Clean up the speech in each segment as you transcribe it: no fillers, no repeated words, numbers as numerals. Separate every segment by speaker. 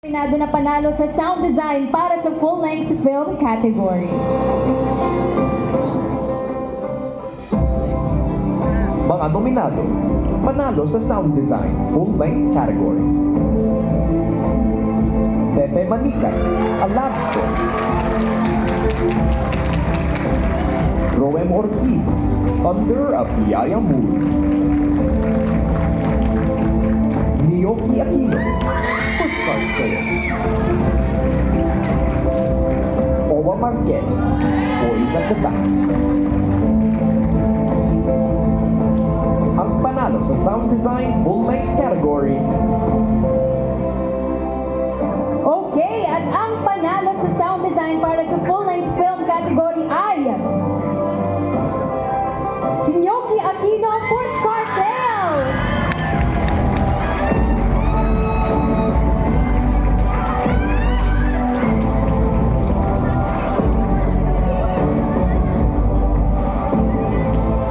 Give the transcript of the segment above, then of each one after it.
Speaker 1: Nominado na panalo sa sound design para sa full-length film category.
Speaker 2: Mga nominado, panalo sa sound design full-length category. Pepe Manikay, A Love Story. Roem Ortiz, Under a Biyaya Moon. Niyoki Aquino, Pushcart Tales. Owa Marquez, Boys at the Back. Ang panalo sa sound design full-length category.
Speaker 1: Okay, at ang panalo sa sound design para sa full-length film category ay si Niyoki Aquino, Pushcart Tales!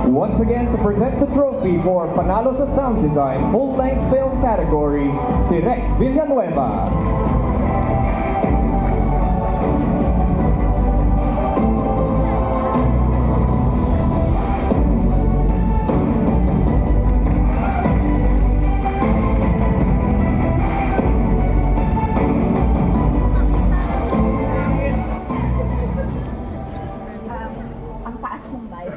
Speaker 2: Once again, to present the trophy for Panalo sa Sound Design full-length film category, Direk Villanueva.
Speaker 1: Ang taas ng mic.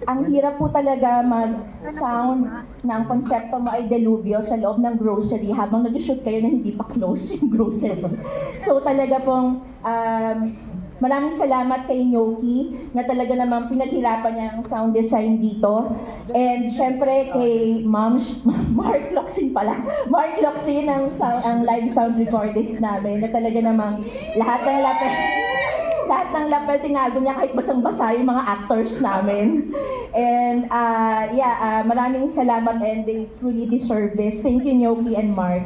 Speaker 1: Ang hirap po talaga mag-sound ng konsepto mo ay delubyo sa loob ng grocery habang nag-shoot kayo na hindi pa close yung grocery. So talaga pong maraming salamat kay Niyoki na talaga namang pinaghirapan niya ang sound design dito. And syempre kay Mark Locsin pala. Mark Locsin ang live sound recordist namin na talaga namang lahat ng lapel tinago niya kahit basang-basa yung mga actors namin. And maraming salamat and they truly deserve this. Thank you, Niyoki and Mark.